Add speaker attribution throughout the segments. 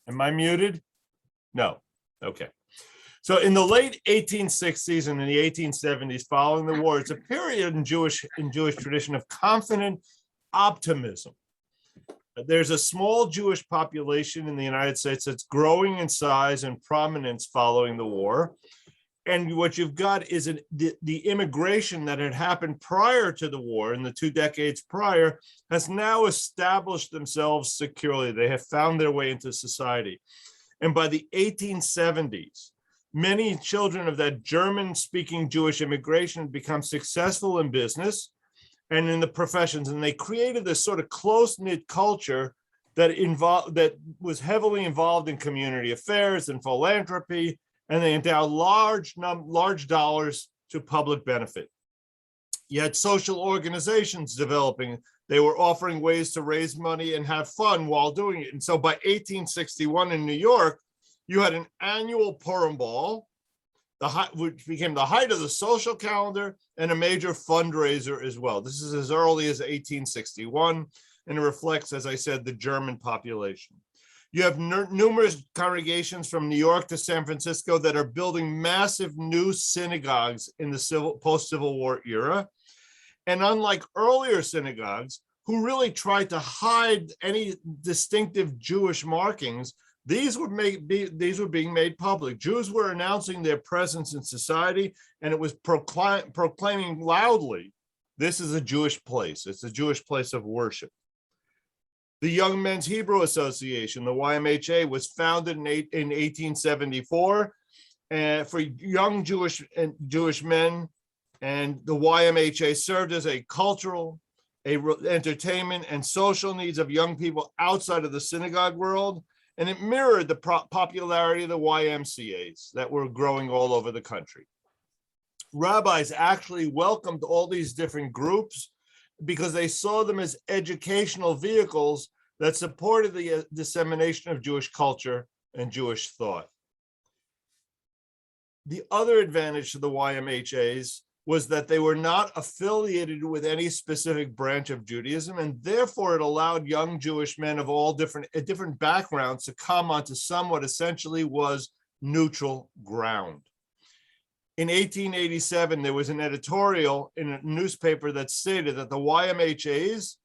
Speaker 1: Am I muted? No. Okay. So in the late 1860s and in the 1870s, following the war, it's a period in Jewish tradition of confident optimism. There's a small Jewish population in the United States that's growing in size and prominence following the war. And what you've got is the immigration that had happened prior to the war, in the 2 decades prior, has now established themselves securely. They have found their way into society. And by the 1870s, many children of that German-speaking Jewish immigration become successful in business and in the professions, and they created this sort of close-knit culture that was heavily involved in community affairs and philanthropy, and they endowed large dollars to public benefit. You had social organizations developing. They were offering ways to raise money and have fun while doing it. And so by 1861 in New York, you had an annual Purim Ball, which became the height of the social calendar and a major fundraiser as well. This is as early as 1861, and it reflects, as I said, the German population. You have numerous congregations from New York to San Francisco that are building massive new synagogues in the post-Civil War era. And unlike earlier synagogues, who really tried to hide any distinctive Jewish markings, these were being made public. Jews were announcing their presence in society, and it was proclaiming loudly, this is a Jewish place. It's a Jewish place of worship. The Young Men's Hebrew Association, the YMHA, was founded in 1874 for young Jewish men, and the YMHA served as a cultural, entertainment, and social needs of young people outside of the synagogue world, and it mirrored the popularity of the YMCAs that were growing all over the country. Rabbis actually welcomed all these different groups because they saw them as educational vehicles that supported the dissemination of Jewish culture and Jewish thought. The other advantage to the YMHAs was that they were not affiliated with any specific branch of Judaism, and therefore it allowed young Jewish men of all different backgrounds to come onto somewhat essentially was neutral ground. In 1887, there was an editorial in a newspaper that stated that the YMHAs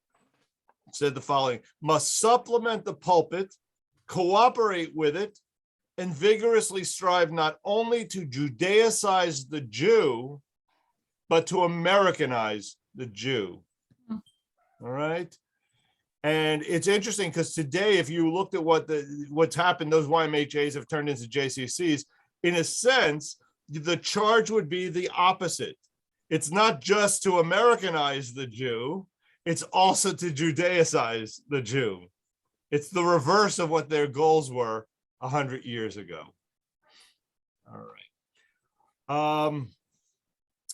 Speaker 1: said the following: must supplement the pulpit, cooperate with it, and vigorously strive not only to Judaicize the Jew, but to Americanize the Jew. All right. And it's interesting because today, if you looked at what's happened, those YMHAs have turned into JCCs. In a sense, the charge would be the opposite. It's not just to Americanize the Jew, it's also to Judaicize the Jew. It's the reverse of what their goals were 100 years ago. All right.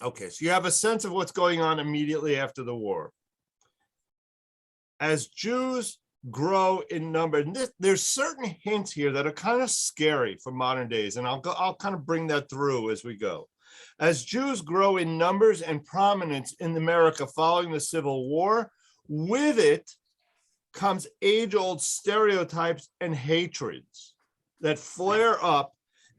Speaker 1: Okay, so you have a sense of what's going on immediately after the war. As Jews grow in number, and there's certain hints here that are kind of scary for modern days, and I'll kind of bring that through as we go. As Jews grow in numbers and prominence in America following the Civil War, with it comes age-old stereotypes and hatreds that flare up,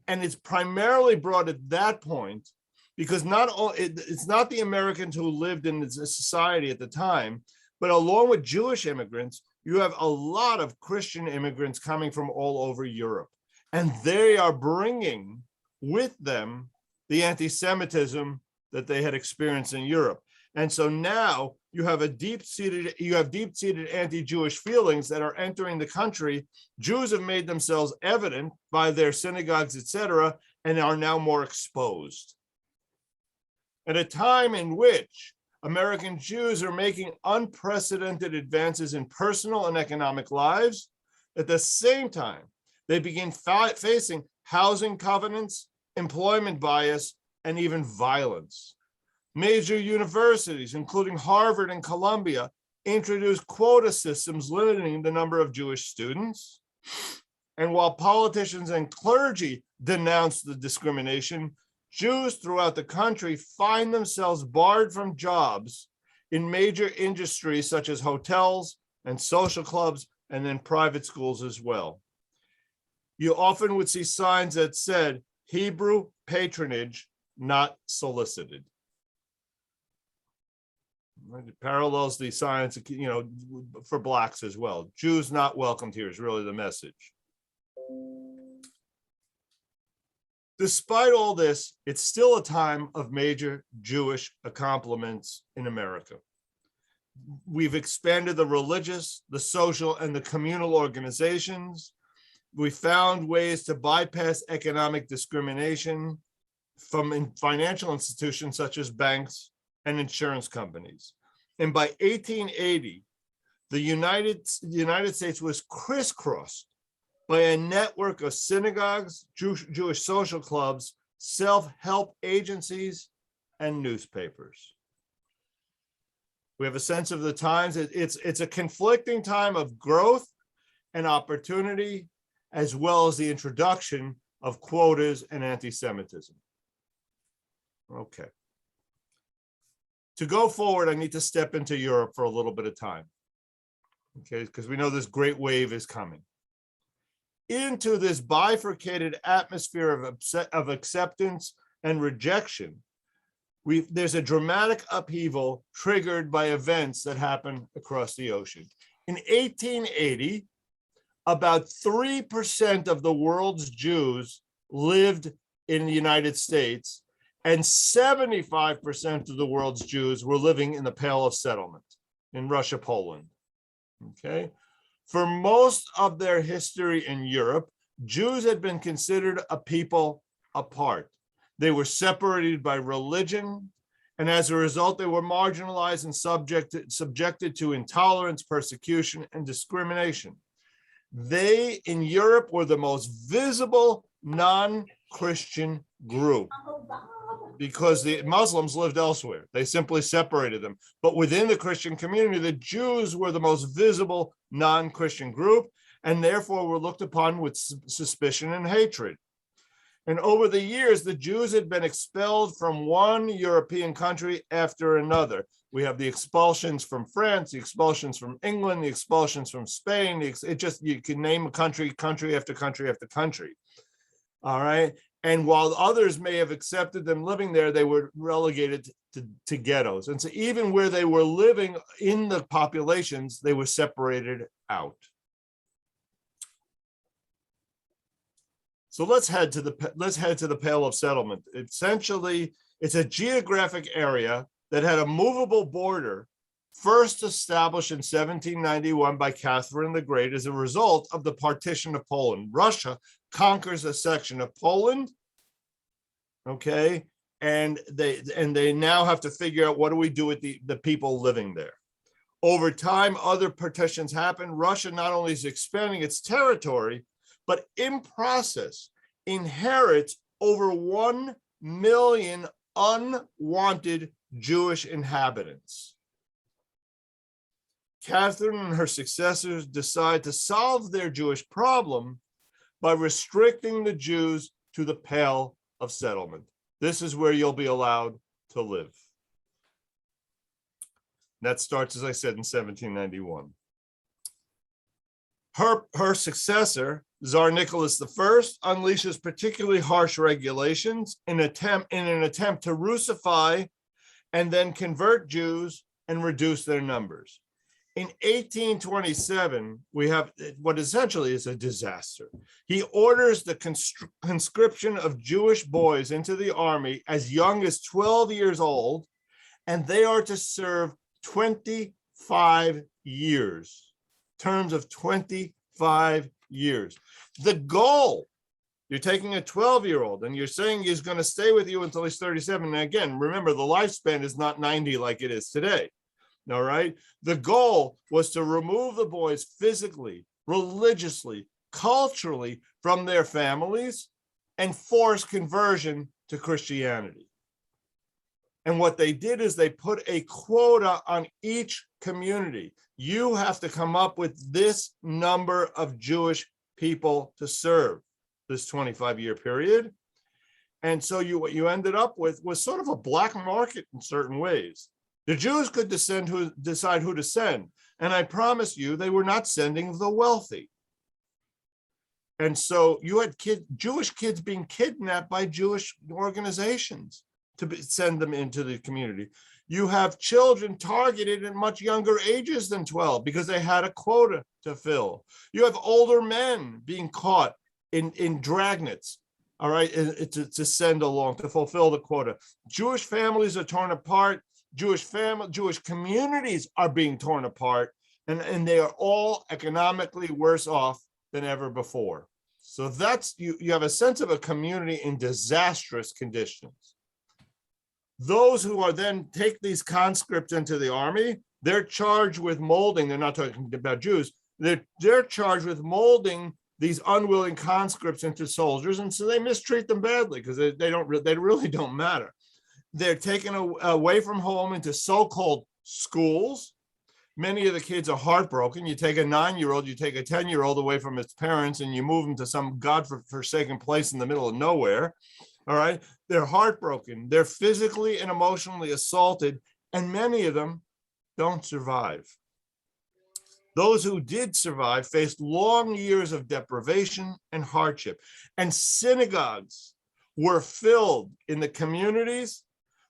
Speaker 1: and it's primarily brought at that point because it's not the Americans who lived in the society at the time, but along with Jewish immigrants, you have a lot of Christian immigrants coming from all over Europe, and they are bringing with them the anti-Semitism that they had experienced in Europe. And so now you have deep-seated anti-Jewish feelings that are entering the country. Jews have made themselves evident by their synagogues, etc., and are now more exposed. At a time in which American Jews are making unprecedented advances in personal and economic lives, at the same time, they begin facing housing covenants, employment bias, and even violence. Major universities, including Harvard and Columbia, introduced quota systems limiting the number of Jewish students. And while politicians and clergy denounce the discrimination, Jews throughout the country find themselves barred from jobs in major industries such as hotels and social clubs, and then private schools as well. you often would see signs that said Hebrew patronage not solicited. It parallels the signs, for blacks as well. Jews not welcomed here is really the message. Despite all this, it's still a time of major Jewish accomplishments in America. We've expanded the religious, the social, and the communal organizations. We found ways to bypass economic discrimination from financial institutions such as banks and insurance companies. And by 1880, the United States was crisscrossed by a network of synagogues, Jewish social clubs, self-help agencies, and newspapers. We have a sense of the times. It's a conflicting time of growth and opportunity, as well as the introduction of quotas and anti-Semitism. Okay. To go forward, I need to step into Europe for a little bit of time, okay, because we know this great wave is coming. Into this bifurcated atmosphere of acceptance and rejection, there's a dramatic upheaval triggered by events that happen across the ocean. In 1880, about 3% of the world's Jews lived in the United States, and 75% of the world's Jews were living in the Pale of Settlement in Russia, Poland. Okay. For most of their history in Europe, Jews had been considered a people apart. They were separated by religion, and as a result, they were marginalized and subjected to intolerance, persecution, and discrimination. They, in Europe, were the most visible non-Christian group because the Muslims lived elsewhere. They simply separated them. But within the Christian community, the Jews were the most visible non-Christian group, and therefore were looked upon with suspicion and hatred. And over the years, the Jews had been expelled from one European country after another. We have the expulsions from France, the expulsions from England, the expulsions from Spain. You can name a country after country after country. All right. And while others may have accepted them living there, they were relegated to ghettos. And so even where they were living in the populations, they were separated out. So let's head to the Pale of Settlement. Essentially, it's a geographic area that had a movable border, first established in 1791 by Catherine the Great as a result of the partition of Poland. Russia conquers a section of Poland, okay, and they now have to figure out what do we do with the people living there. Over time, other partitions happen. Russia not only is expanding its territory, but in process inherits over 1 million unwanted Jewish inhabitants. Catherine and her successors decide to solve their Jewish problem by restricting the Jews to the Pale of Settlement. This is where you'll be allowed to live. That starts, as I said, in 1791. Her successor, Tsar Nicholas I, unleashes particularly harsh regulations in an attempt to Russify and then convert Jews and reduce their numbers. In 1827, we have what essentially is a disaster. He orders the conscription of Jewish boys into the army as young as 12 years old, and they are to serve 25 years, terms of 25 years. The goal, you're taking a 12-year-old and you're saying he's going to stay with you until he's 37. And again, remember, the lifespan is not 90 like it is today. All right. The goal was to remove the boys physically, religiously, culturally from their families and force conversion to Christianity. And what they did is they put a quota on each community. You have to come up with this number of Jewish people to serve this 25-year period. And so what you ended up with was sort of a black market in certain ways. The Jews could decide who to send. And I promise you, they were not sending the wealthy. And so you had Jewish kids being kidnapped by Jewish organizations to send them into the community. You have children targeted at much younger ages than 12 because they had a quota to fill. You have older men being caught in dragnets, all right, to send along, to fulfill the quota. Jewish families are torn apart. Jewish communities are being torn apart, and they are all economically worse off than ever before. So that's, you have a sense of a community in disastrous conditions. Those who are then take these conscripts into the army, they're charged with molding. They're not talking about Jews. They're charged with molding these unwilling conscripts into soldiers, and so they mistreat them badly because they really don't matter. They're taken away from home into so-called schools. Many of the kids are heartbroken. You take a 9-year-old, you take a 10-year-old away from his parents, and you move them to some godforsaken place in the middle of nowhere. All right, they're heartbroken. They're physically and emotionally assaulted, and many of them don't survive. Those who did survive faced long years of deprivation and hardship, and synagogues were filled in the communities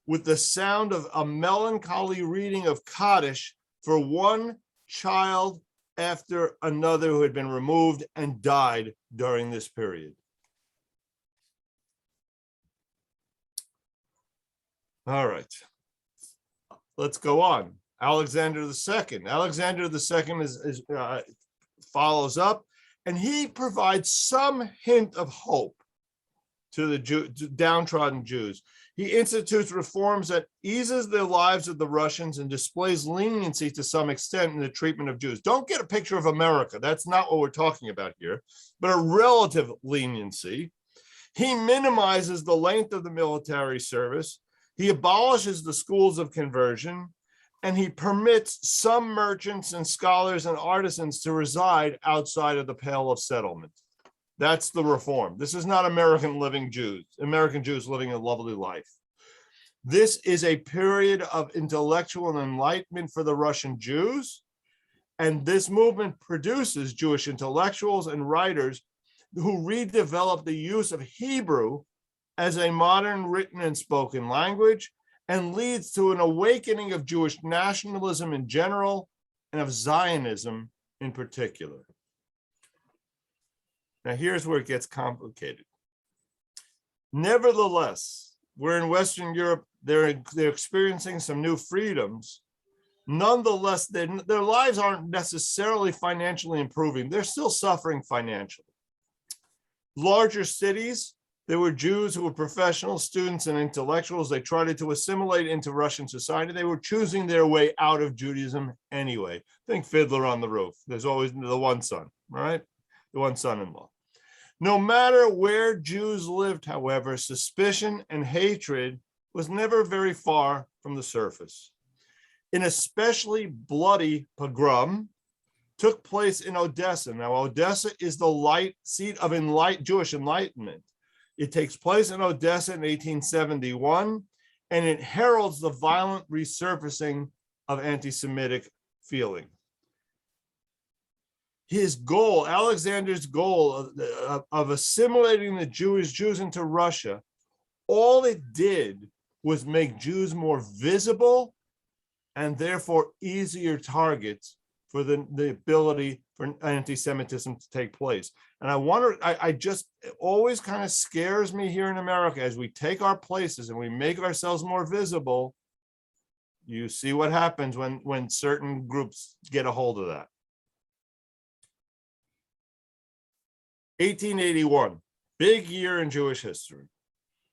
Speaker 1: with the sound of a melancholy reading of Kaddish for one child after another who had been removed and died during this period. All right, let's go on. Alexander II. Alexander II follows up, and he provides some hint of hope to the downtrodden Jews. He institutes reforms that eases the lives of the Russians and displays leniency to some extent in the treatment of Jews. Don't get a picture of America. That's not what we're talking about here, but a relative leniency. He minimizes the length of the military service. He abolishes the schools of conversion, and he permits some merchants and scholars and artisans to reside outside of the Pale of Settlement. That's the reform. This is not American Jews living a lovely life. This is a period of intellectual enlightenment for the Russian Jews, and this movement produces Jewish intellectuals and writers who redevelop the use of Hebrew as a modern written and spoken language, and leads to an awakening of Jewish nationalism in general and of Zionism in particular. Now, here's where it gets complicated. Nevertheless, where in Western Europe, they're experiencing some new freedoms, nonetheless, their lives aren't necessarily financially improving. They're still suffering financially. Larger cities, there were Jews who were professional students and intellectuals. They tried to assimilate into Russian society. They were choosing their way out of Judaism anyway. Think Fiddler on the Roof. There's always the one son, right? The one son-in-law. No matter where Jews lived, however, suspicion and hatred was never very far from the surface. An especially bloody pogrom took place in Odessa. Now, Odessa is the seat of Jewish Enlightenment. It takes place in Odessa in 1871, and it heralds the violent resurfacing of anti-Semitic feeling. His goal, Alexander's goal of assimilating the Jews into Russia, all it did was make Jews more visible and therefore easier targets for the ability for anti-Semitism to take place. And I wonder, it always kind of scares me here in America as we take our places and we make ourselves more visible. You see what happens when certain groups get a hold of that. 1881, big year in Jewish history.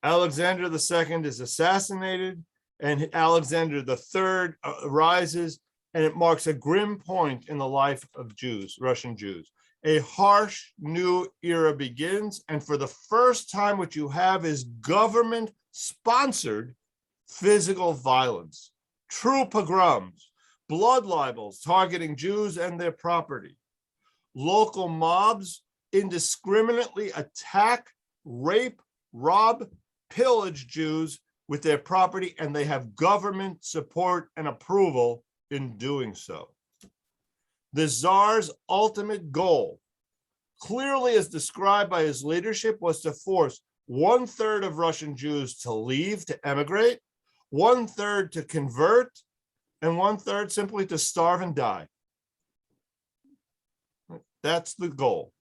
Speaker 1: Alexander II is assassinated, and Alexander III rises, and it marks a grim point in the life of Jews, Russian Jews. A harsh new era begins, and for the first time, what you have is government-sponsored physical violence, true pogroms, blood libels targeting Jews and their property. Local mobs indiscriminately attack, rape, rob, pillage Jews with their property, and they have government support and approval in doing so. The Tsar's ultimate goal clearly as described by his leadership, was to force 1/3 of Russian Jews to leave, to emigrate, 1/3 to convert, and 1/3 simply to starve and die. That's the goal.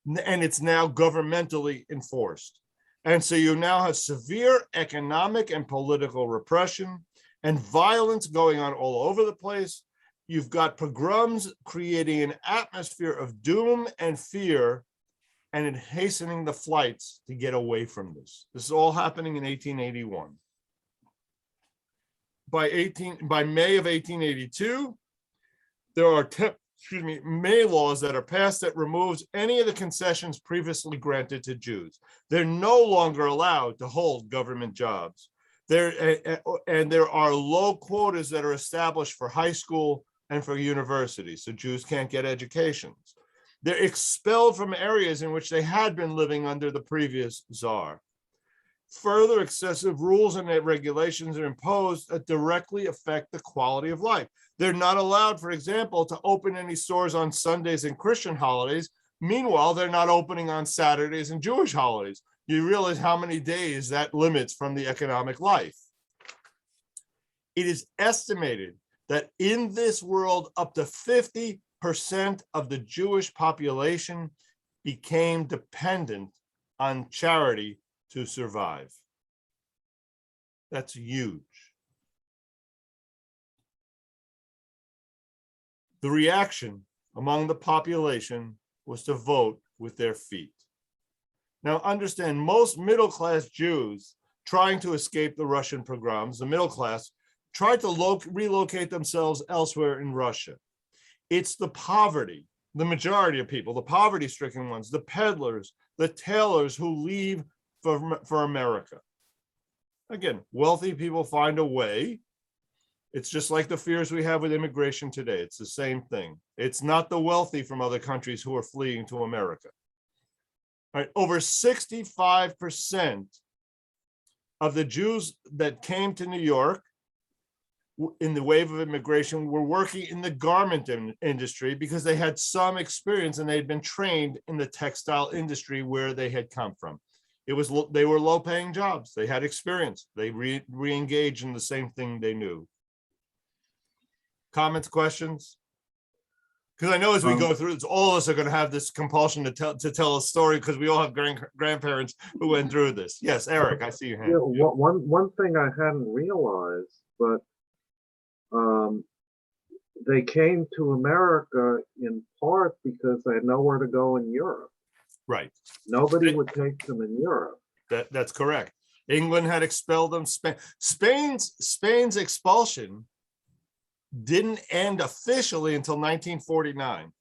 Speaker 1: And it's now governmentally enforced. And so you now have severe economic and political repression and violence going on all over the place. You've got pogroms creating an atmosphere of doom and fear, and it hastening the flights to get away from this. This is all happening in 1881. By May of 1882, there are May laws that are passed that removes any of the concessions previously granted to Jews. They're no longer allowed to hold government jobs. And there are low quotas that are established for high school and for universities, so Jews can't get educations. They're expelled from areas in which they had been living under the previous czar. Further excessive rules and regulations are imposed that directly affect the quality of life. They're not allowed, for example, to open any stores on Sundays and Christian holidays. Meanwhile, they're not opening on Saturdays and Jewish holidays. You realize how many days that limits from the economic life. It is estimated that in this world, up to 50% of the Jewish population became dependent on charity to survive. That's huge. The reaction among the population was to vote with their feet. Now understand, most middle-class Jews trying to escape the Russian pogroms, the middle class, tried to relocate themselves elsewhere in Russia. It's the poverty, the majority of people, the poverty-stricken ones, the peddlers, the tailors who leave for America. Again, wealthy people find a way. It's just like the fears we have with immigration today. It's the same thing. It's not the wealthy from other countries who are fleeing to America. All right, over 65% of the Jews that came to New York in the wave of immigration were working in the garment industry because they had some experience and they had been trained in the textile industry where they had come from. They were low-paying jobs. They had experience. They re-engaged in the same thing they knew. Comments, questions? Because I know as we go through this, all of us are going to have this compulsion to tell a story because we all have grandparents who went through this. Yes, Eric, I see your hand.
Speaker 2: Yeah, one thing I hadn't realized, but they came to America in part because they had nowhere to go in Europe.
Speaker 1: Right.
Speaker 2: Nobody would take them in Europe.
Speaker 1: That's correct. England had expelled them. Spain's expulsion didn't end officially until 1949.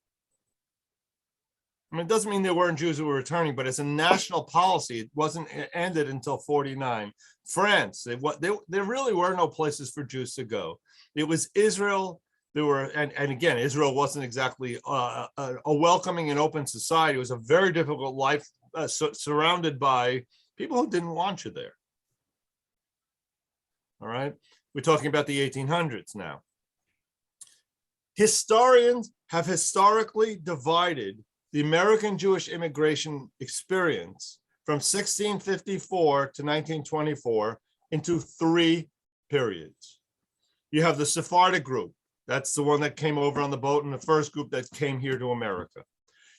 Speaker 1: I mean, it doesn't mean there weren't Jews who were returning, but as a national policy, it wasn't ended until 49. France, there really were no places for Jews to go. It was Israel. There were, and again, Israel wasn't exactly a welcoming and open society. It was a very difficult life surrounded by people who didn't want you there. All right, we're talking about the 1800s now. Historians have historically divided the American Jewish immigration experience from 1654 to 1924 into three periods. You have the Sephardic group. That's the one that came over on the boat, and the first group that came here to America.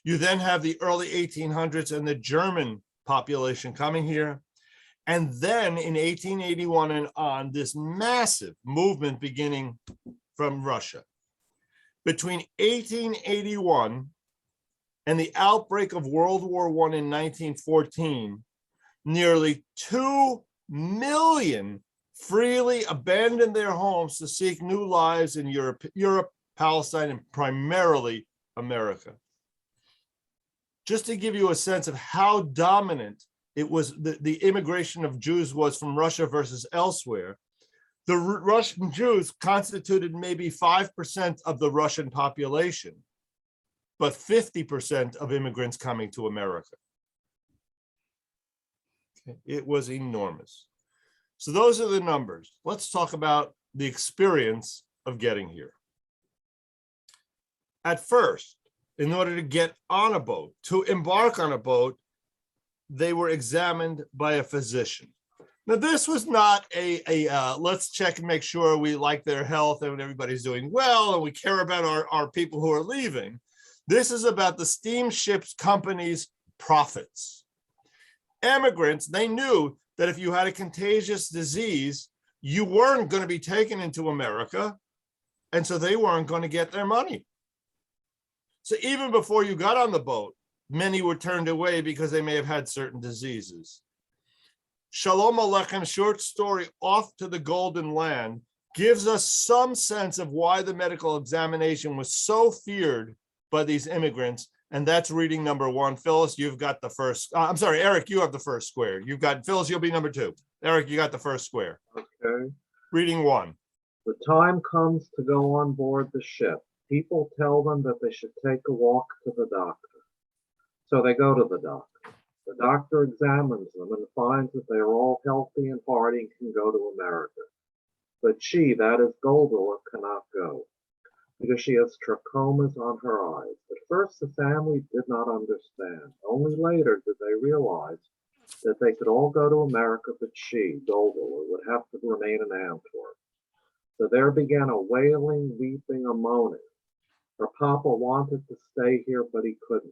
Speaker 1: You then have the early 1800s and the German population coming here. And then in 1881 and on, this massive movement beginning from Russia. Between 1881 and the outbreak of World War I in 1914, nearly 2 million freely abandoned their homes to seek new lives in Europe, Palestine, and primarily America. Just to give you a sense of how dominant it was, the immigration of Jews was from Russia versus elsewhere, the Russian Jews constituted maybe 5% of the Russian population, but 50% of immigrants coming to America. Okay. It was enormous. So those are the numbers. Let's talk about the experience of getting here. At first, in order to get on a boat. To embark on a boat, they were examined by a physician. Now, this was not let's check and make sure we like their health and everybody's doing well and we care about our people who are leaving. This is about the steamship's company's profits. Immigrants, they knew that if you had a contagious disease, you weren't going to be taken into America, and so they weren't going to get their money. So even before you got on the boat, many were turned away because they may have had certain diseases. Shalom Aleichem short story, Off to the Golden Land, gives us some sense of why the medical examination was so feared by these immigrants. And that's reading number one. Phyllis, you've got the first. I'm sorry, Eric, you have the first square. You've got, Phyllis, you'll be number two. Eric, you got the first square.
Speaker 2: Okay.
Speaker 1: Reading one.
Speaker 2: The time comes to go on board the ship. People tell them that they should take a walk to the doctor. So they go to the doctor. The doctor examines them and finds that they are all healthy and hearty and can go to America. But she, that is Goldola, cannot go because she has trachoma on her eyes. At first, the family did not understand. Only later did they realize that they could all go to America, but she, Goldola, would have to remain in Antwerp. So there began a wailing, weeping, a moaning. Her papa wanted to stay here, but he couldn't.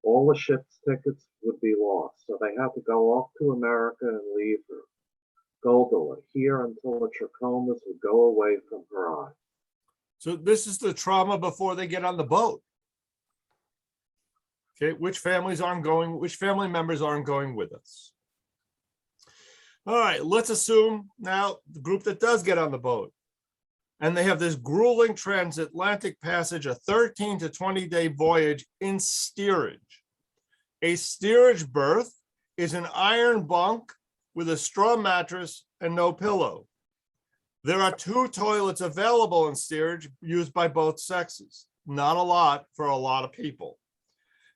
Speaker 2: All the ship's tickets would be lost, so they had to go off to America and leave her. Goldola, here until the trachomas would go away from her eyes.
Speaker 1: So this is the trauma before they get on the boat. Okay, which family members aren't going with us? All right, let's assume now the group that does get on the boat. And they have this grueling transatlantic passage, a 13 to 20-day voyage in steerage. A steerage berth is an iron bunk with a straw mattress and no pillow. There are 2 toilets available in steerage used by both sexes. Not a lot for a lot of people.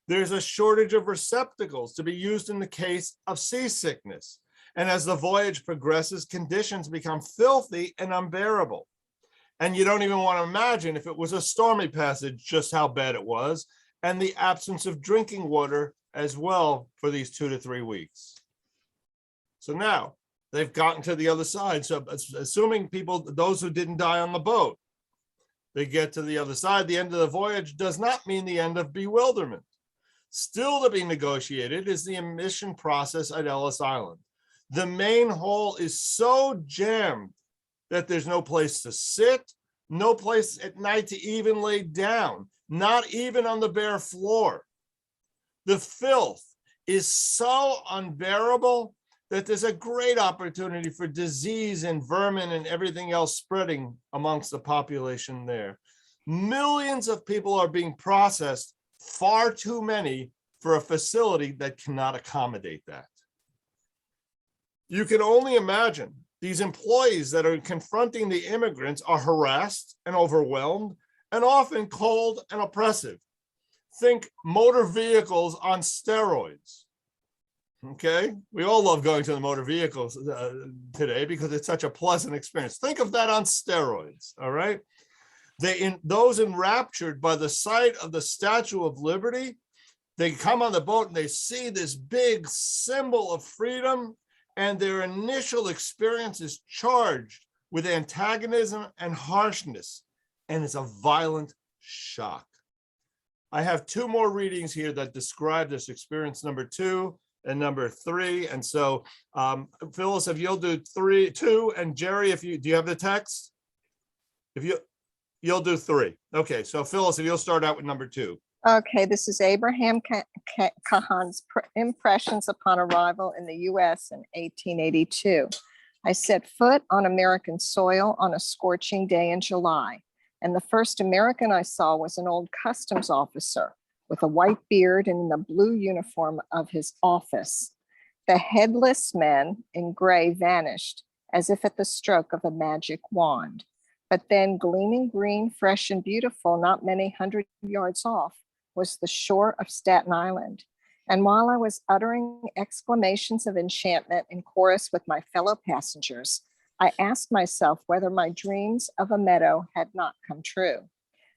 Speaker 1: There's a shortage of receptacles to be used in the case of seasickness. And as the voyage progresses, conditions become filthy and unbearable. And you don't even want to imagine if it was a stormy passage, just how bad it was, and the absence of drinking water as well for these 2 to 3 weeks. So now they've gotten to the other side. So assuming those who didn't die on the boat, they get to the other side. The end of the voyage does not mean the end of bewilderment. Still to be negotiated is the admission process at Ellis Island. The main hall is so jammed that there's no place to sit, no place at night to even lay down, not even on the bare floor. The filth is so unbearable that there's a great opportunity for disease and vermin and everything else spreading amongst the population there. Millions of people are being processed, far too many for a facility that cannot accommodate that. You can only imagine these employees that are confronting the immigrants are harassed and overwhelmed and often cold and oppressive. Think motor vehicles on steroids. Okay, we all love going to the motor vehicles today because it's such a pleasant experience. Think of that on steroids, all right? Those enraptured by the sight of the Statue of Liberty, they come on the boat and they see this big symbol of freedom, and their initial experience is charged with antagonism and harshness, and it's a violent shock. I have 2 more readings here that describe this experience, number 2 and number 3. And so, Phyllis, if you'll do 2, and Jerry, do you have the text? You'll do 3. Okay, so Phyllis, if you'll start out with number 2.
Speaker 3: Okay, this is Abraham Kahan's impressions upon arrival in the U.S. in 1882. I set foot on American soil on a scorching day in July, and the first American I saw was an old customs officer with a white beard and in the blue uniform of his office. The headless men in gray vanished as if at the stroke of a magic wand. But then gleaming green, fresh and beautiful, not many hundred yards off, was the shore of Staten Island. And while I was uttering exclamations of enchantment in chorus with my fellow passengers, I asked myself whether my dreams of a meadow had not come true.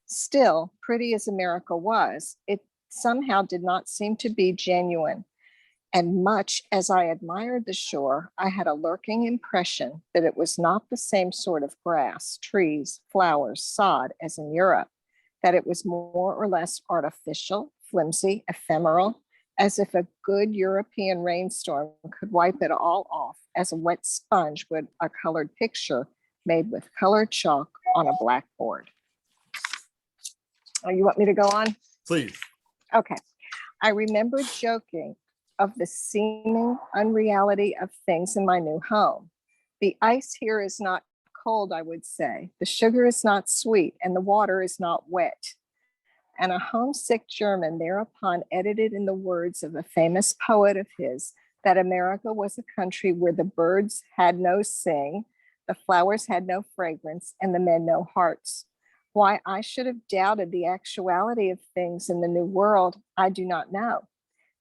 Speaker 3: Still, pretty as America was, it somehow did not seem to be genuine. And much as I admired the shore, I had a lurking impression that it was not the same sort of grass, trees, flowers, sod as in Europe, that it was more or less artificial, flimsy, ephemeral, as if a good European rainstorm could wipe it all off as a wet sponge would a colored picture made with colored chalk on a blackboard. Oh, you want me to go on?
Speaker 1: Please.
Speaker 3: Okay. I remember joking of the seeming unreality of things in my new home. The ice here is not cold, I would say. The sugar is not sweet, and the water is not wet. And a homesick German thereupon edited in the words of a famous poet of his that America was a country where the birds had no sing, the flowers had no fragrance, and the men no hearts. Why I should have doubted the actuality of things in the New World, I do not know.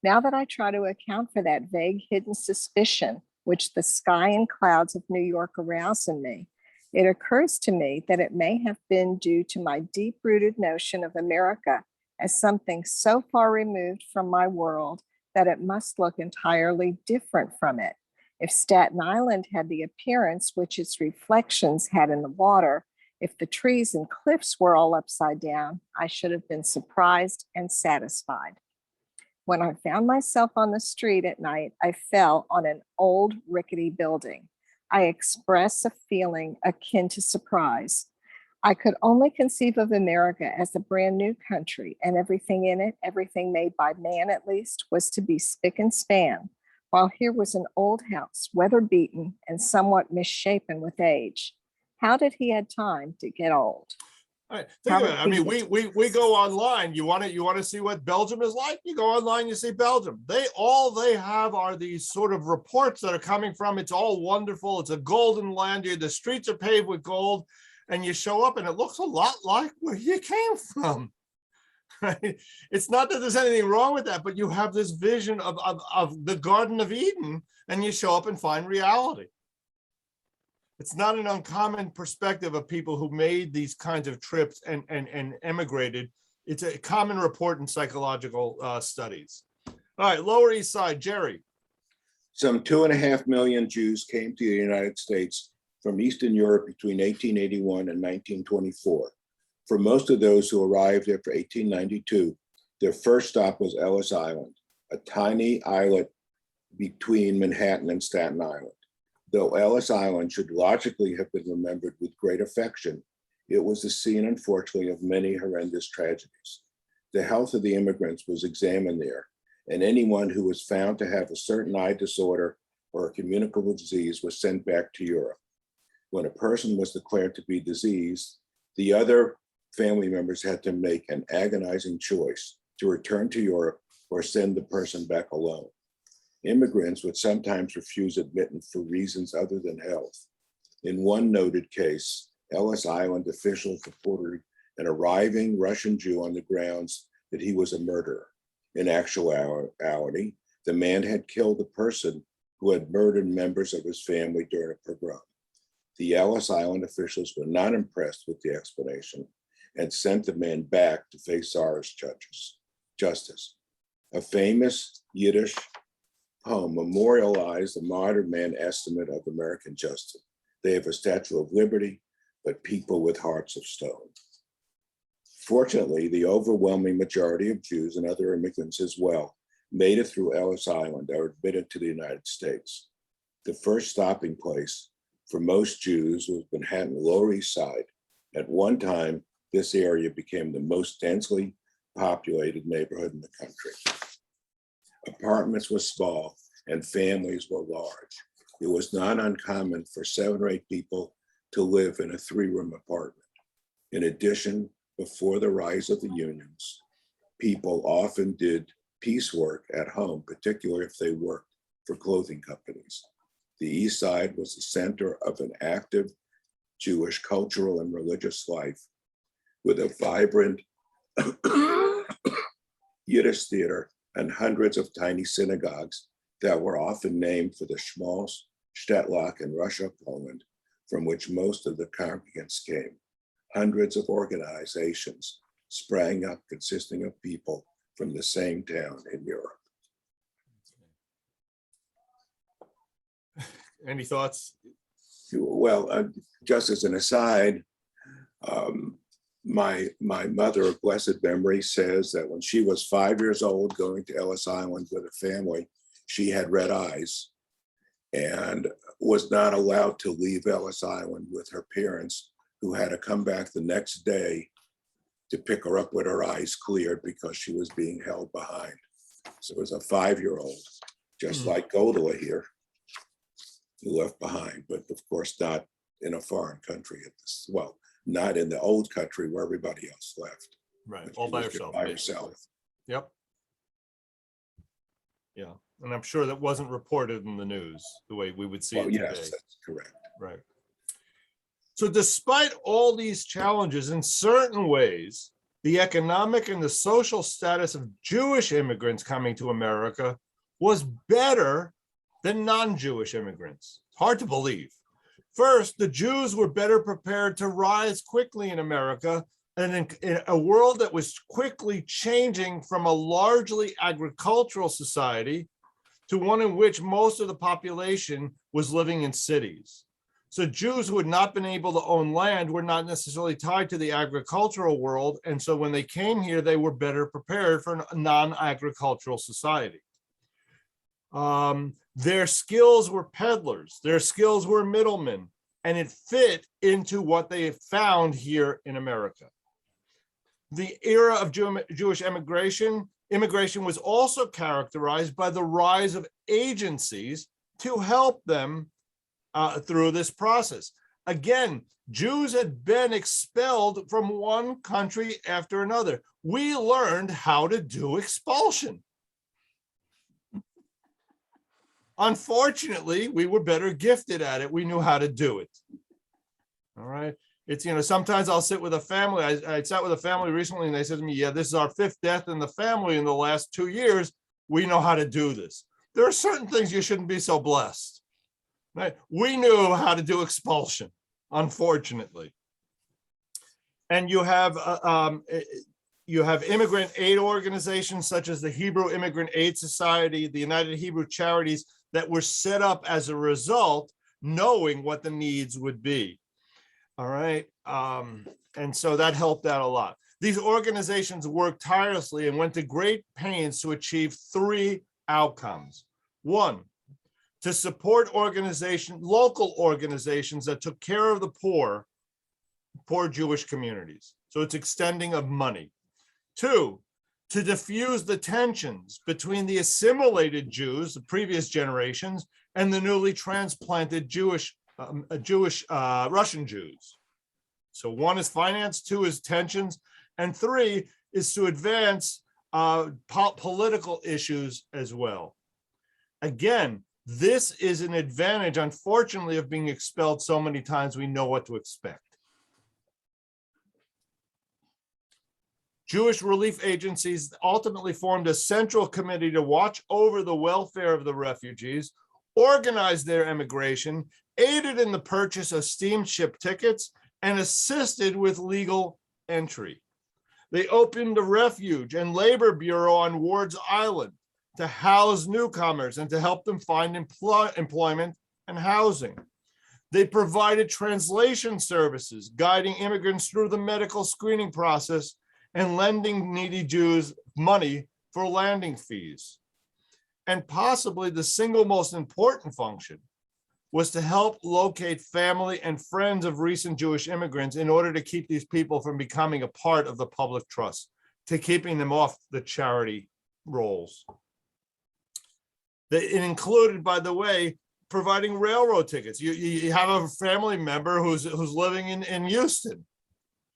Speaker 3: Now that I try to account for that vague hidden suspicion which the sky and clouds of New York arouse in me, it occurs to me that it may have been due to my deep-rooted notion of America as something so far removed from my world that it must look entirely different from it. If Staten Island had the appearance which its reflections had in the water, if the trees and cliffs were all upside down, I should have been surprised and satisfied. When I found myself on the street at night, I fell on an old rickety building. I express a feeling akin to surprise. I could only conceive of America as a brand new country, and everything in it, everything made by man at least, was to be spick and span, while here was an old house, weather-beaten and somewhat misshapen with age. How did he have time to get old?
Speaker 1: All right, think about it. I mean, we go online. You want to see what Belgium is like? You go online, you see Belgium. All they have are these sort of reports that are coming from. It's all wonderful. It's a golden land here. The streets are paved with gold, and you show up, and it looks a lot like where you came from. Right? It's not that there's anything wrong with that, but you have this vision of the Garden of Eden, and you show up and find reality. It's not an uncommon perspective of people who made these kinds of trips and emigrated. It's a common report in psychological studies. All right, Lower East Side, Jerry.
Speaker 4: Some 2.5 million Jews came to the United States from Eastern Europe between 1881 and 1924. For most of those who arrived after 1892, their first stop was Ellis Island, a tiny islet between Manhattan and Staten Island. Though Ellis Island should logically have been remembered with great affection, it was the scene, unfortunately, of many horrendous tragedies. The health of the immigrants was examined there, and anyone who was found to have a certain eye disorder or a communicable disease was sent back to Europe. When a person was declared to be diseased, the other family members had to make an agonizing choice to return to Europe or send the person back alone. Immigrants would sometimes refuse admittance for reasons other than health. In one noted case, Ellis Island officials reported an arriving Russian Jew on the grounds that he was a murderer. In actuality, the man had killed a person who had murdered members of his family during a pogrom. The Ellis Island officials were not impressed with the explanation and sent the man back to face Tsarist justice. A famous Yiddish poem memorialized the modern man estimate of American justice. They have a Statue of Liberty, but people with hearts of stone. Fortunately, the overwhelming majority of Jews and other immigrants as well made it through Ellis Island or admitted to the United States. The first stopping place for most Jews was Manhattan Lower East Side. At one time, this area became the most densely populated neighborhood in the country. Apartments were small and families were large. It was not uncommon for 7 or 8 people to live in a 3-room apartment. In addition, before the rise of the unions, people often did piecework at home, particularly if they worked for clothing companies. The East Side was the center of an active Jewish cultural and religious life with a vibrant Yiddish theater and hundreds of tiny synagogues that were often named for the Schmalz, Stetlock, and Russia, Poland, from which most of the congregants came. hundreds of organizations sprang up consisting of people from the same town in Europe.
Speaker 1: Any thoughts?
Speaker 4: Well, just as an aside, my mother of blessed memory says that when she was 5 years old going to Ellis Island with her family, she had red eyes and was not allowed to leave Ellis Island with her parents, who had to come back the next day to pick her up with her eyes cleared because she was being held behind. So it was a 5-year-old, just like Godola here, who left behind, but of course not in a foreign country at this, well, not in the old country where everybody else left.
Speaker 1: Right,
Speaker 4: But
Speaker 1: all
Speaker 4: she
Speaker 1: by
Speaker 4: was
Speaker 1: herself.
Speaker 4: By
Speaker 1: basically.
Speaker 4: herself.
Speaker 1: Yep. Yeah, and I'm sure that wasn't reported in the news the way we would see
Speaker 4: Well,
Speaker 1: it today.
Speaker 4: yes, that's correct.
Speaker 1: Right. So despite all these challenges, in certain ways, the economic and the social status of Jewish immigrants coming to America was better than non-Jewish immigrants. Hard to believe. First, the Jews were better prepared to rise quickly in America, and in a world that was quickly changing from a largely agricultural society to one in which most of the population was living in cities. So Jews who had not been able to own land were not necessarily tied to the agricultural world. And so when they came here, they were better prepared for a non-agricultural society. Their skills were peddlers, their skills were middlemen, and it fit into what they found here in America. The era of Jewish immigration was also characterized by the rise of agencies to help them through this process. Again, Jews had been expelled from one country after another. We learned how to do expulsion. Unfortunately, we were better gifted at it. We knew how to do it. All right. It's, sometimes I'll sit with a family. I sat with a family recently and they said to me, yeah, this is our 5th death in the family in the last 2 years. We know how to do this. There are certain things you shouldn't be so blessed. Right? We knew how to do expulsion, unfortunately. And you have immigrant aid organizations such as the Hebrew Immigrant Aid Society, the United Hebrew Charities, that were set up as a result, knowing what the needs would be. All right. And so that helped out a lot. These organizations worked tirelessly and went to great pains to achieve 3 outcomes. 1, to support local organizations that took care of the poor Jewish communities. So it's extending of money. 2, to diffuse the tensions between the assimilated Jews, the previous generations, and the newly transplanted Russian Jews. So 1 is finance, 2 is tensions, and 3 is to advance political issues as well. Again, this is an advantage, unfortunately, of being expelled so many times. We know what to expect. Jewish relief agencies ultimately formed a central committee to watch over the welfare of the refugees, organized their immigration, aided in the purchase of steamship tickets, and assisted with legal entry. They opened a refuge and labor bureau on Ward's Island to house newcomers and to help them find employment and housing. They provided translation services, guiding immigrants through the medical screening process and lending needy Jews money for landing fees. And possibly the single most important function was to help locate family and friends of recent Jewish immigrants in order to keep these people from becoming a part of the public trust, to keeping them off the charity rolls. It included, by the way, providing railroad tickets. You have a family member who's living in Houston.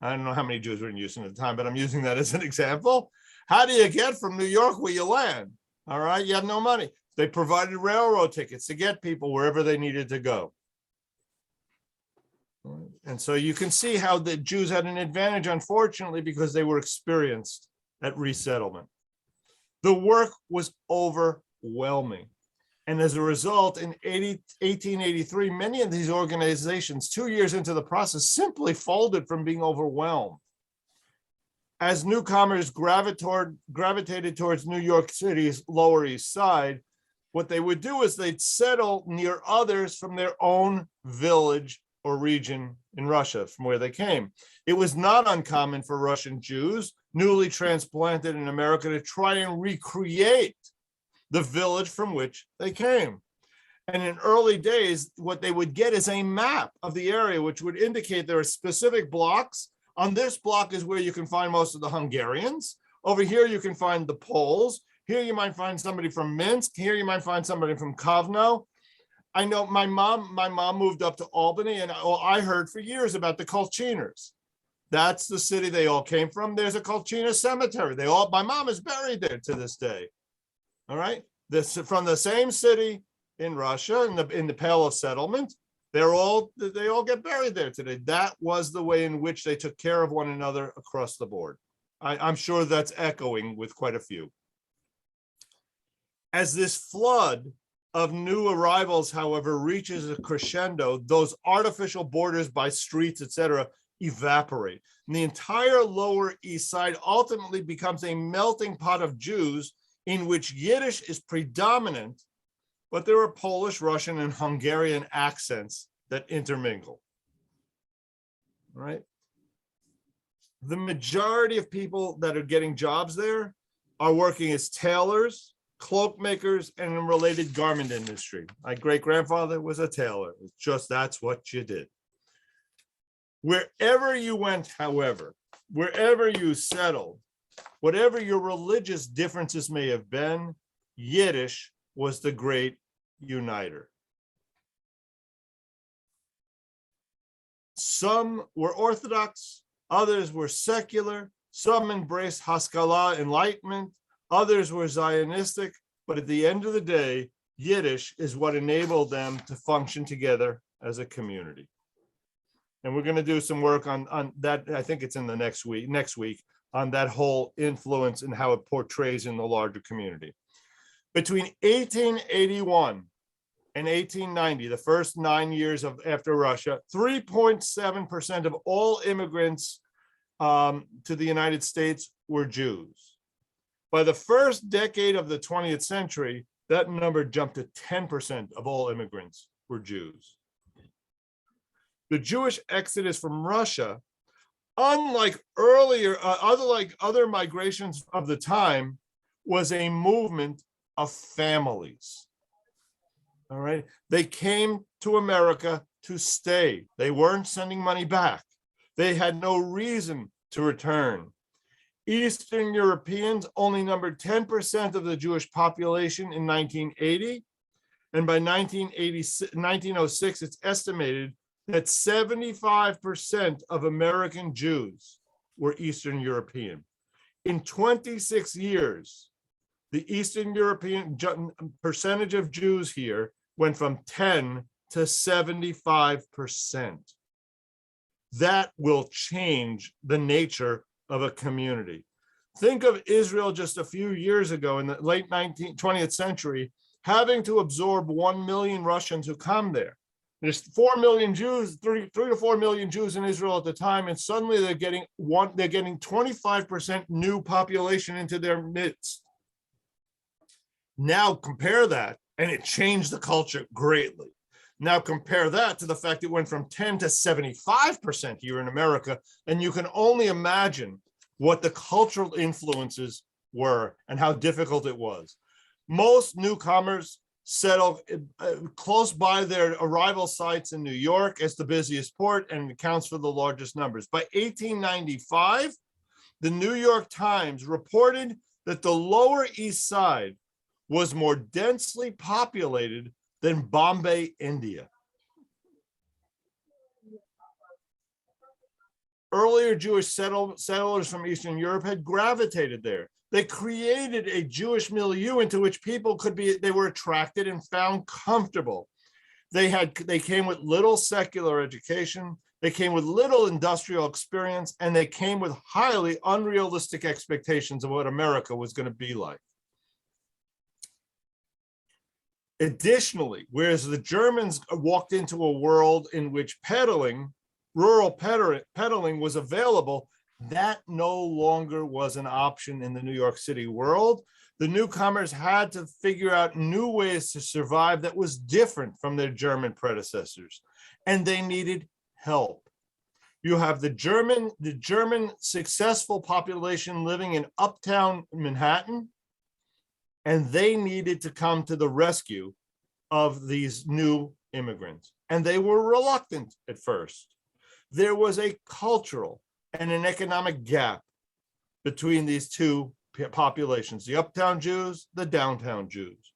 Speaker 1: I don't know how many Jews were in Houston at the time, but I'm using that as an example. How do you get from New York where you land? All right, you have no money. They provided railroad tickets to get people wherever they needed to go. And so you can see how the Jews had an advantage, unfortunately, because they were experienced at resettlement. The work was overwhelming. And as a result, in 1883, many of these organizations, 2 years into the process, simply folded from being overwhelmed. As newcomers gravitated towards New York City's Lower East Side, what they would do is they'd settle near others from their own village or region in Russia from where they came. It was not uncommon for Russian Jews newly transplanted in America to try and recreate the village from which they came. And in early days, what they would get is a map of the area, which would indicate there are specific blocks. On this block is where you can find most of the Hungarians. Over here, you can find the Poles. Here, you might find somebody from Minsk. Here, you might find somebody from Kovno. I know my mom moved up to Albany, and I heard for years about the Kolchiners. That's the city they all came from. There's a Kolchina cemetery. My mom is buried there to this day. All right, this from the same city in Russia, in the Pale of Settlement. They all get buried there today. That was the way in which they took care of one another across the board. I'm sure that's echoing with quite a few. As this flood of new arrivals, however, reaches a crescendo, those artificial borders by streets, etc., evaporate. And the entire Lower East Side ultimately becomes a melting pot of Jews in which Yiddish is predominant, but there are Polish, Russian, and Hungarian accents that intermingle. All right. The majority of people that are getting jobs there are working as tailors, cloak makers, and in related garment industry. My great-grandfather was a tailor. It's just that's what you did. Wherever you went, however, wherever you settled, whatever your religious differences may have been, Yiddish was the great uniter. Some were Orthodox, others were secular, some embraced Haskalah, Enlightenment, others were Zionistic, but at the end of the day, Yiddish is what enabled them to function together as a community. And we're going to do some work on that. I think it's in the next week on that whole influence and how it portrays in the larger community. Between 1881 and 1890, the first 9 years after Russia, 3.7% of all immigrants to the United States were Jews. By the first decade of the 20th century, that number jumped to 10% of all immigrants were Jews. The Jewish exodus from Russia, unlike other migrations of the time, was a movement of families. All right. They came to America to stay. They weren't sending money back. They had no reason to return. Eastern Europeans only numbered 10% of the Jewish population in 1980. And by 1906, it's estimated that 75% of American Jews were Eastern European. In 26 years, the Eastern European percentage of Jews here went from 10 to 75%. That will change the nature of a community. Think of Israel just a few years ago in the late 20th century, having to absorb 1 million Russians who come there. There's 4 million Jews, 3 to 4 million Jews in Israel at the time, and suddenly they're getting 25% new population into their midst. Now compare that, and it changed the culture greatly. Now compare that to the fact it went from 10 to 75% here in America, and you can only imagine what the cultural influences were and how difficult it was. Most newcomers settle close by their arrival sites in New York as the busiest port and accounts for the largest numbers. By 1895, the New York Times reported that the Lower East Side was more densely populated than Bombay, India. Earlier Jewish settlers from Eastern Europe had gravitated there. They created a Jewish milieu into which people they were attracted and found comfortable. They came with little secular education, they came with little industrial experience, and they came with highly unrealistic expectations of what America was going to be like. Additionally, whereas the Germans walked into a world in which rural peddling was available, that no longer was an option in the New York City world. The newcomers had to figure out new ways to survive that was different from their German predecessors, and they needed help. You have the German successful population living in uptown Manhattan, and they needed to come to the rescue of these new immigrants. And they were reluctant at first. There was a cultural and an economic gap between these two populations, the uptown Jews, the downtown Jews.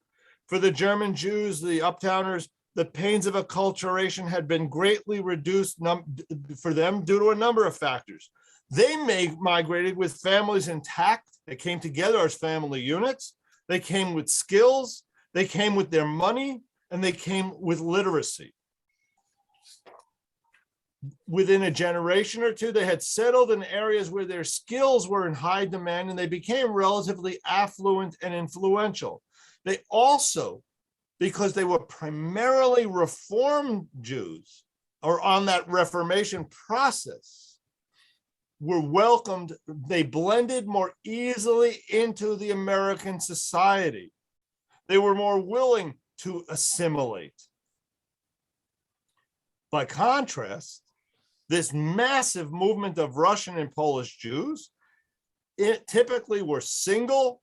Speaker 1: For the German Jews, the uptowners, the pains of acculturation had been greatly reduced for them due to a number of factors. They migrated with families intact. They came together as family units. They came with skills. They came with their money, and they came with literacy. Within a generation or two, they had settled in areas where their skills were in high demand, and they became relatively affluent and influential. They also, because they were primarily Reformed Jews, or on that Reformation process, were welcomed. They blended more easily into the American society. They were more willing to assimilate. By contrast, this massive movement of Russian and Polish Jews, it typically were single,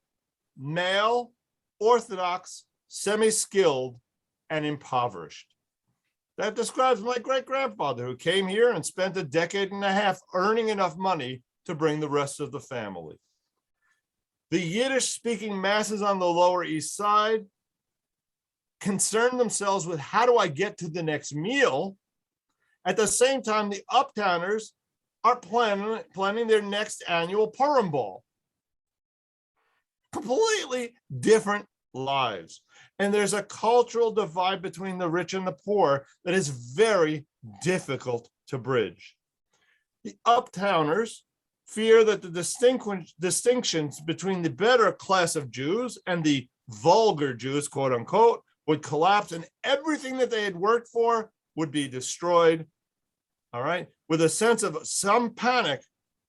Speaker 1: male, Orthodox, semi-skilled, and impoverished. That describes my great-grandfather, who came here and spent a decade and a half earning enough money to bring the rest of the family. The Yiddish-speaking masses on the Lower East Side concerned themselves with, how do I get to the next meal? At the same time, the uptowners are planning their next annual Purim Ball. Completely different lives. And there's a cultural divide between the rich and the poor that is very difficult to bridge. The uptowners fear that the distinctions between the better class of Jews and the vulgar Jews, quote unquote, would collapse, and everything that they had worked for would be destroyed. All right. With a sense of some panic,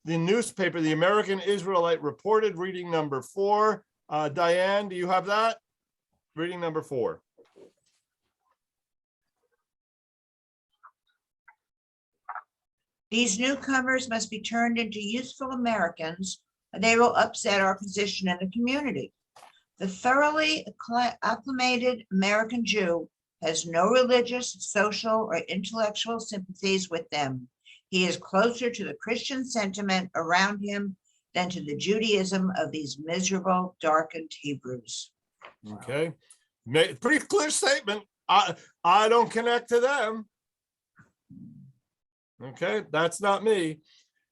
Speaker 1: the newspaper, the American Israelite, reported, reading number 4. Diane, do you have that? Reading number 4.
Speaker 5: These newcomers must be turned into useful Americans, or they will upset our position in the community. The thoroughly acclimated American Jew has no religious, social, or intellectual sympathies with them. He is closer to the Christian sentiment around him than to the Judaism of these miserable, darkened Hebrews.
Speaker 1: Okay. Pretty clear statement. I don't connect to them. Okay, that's not me.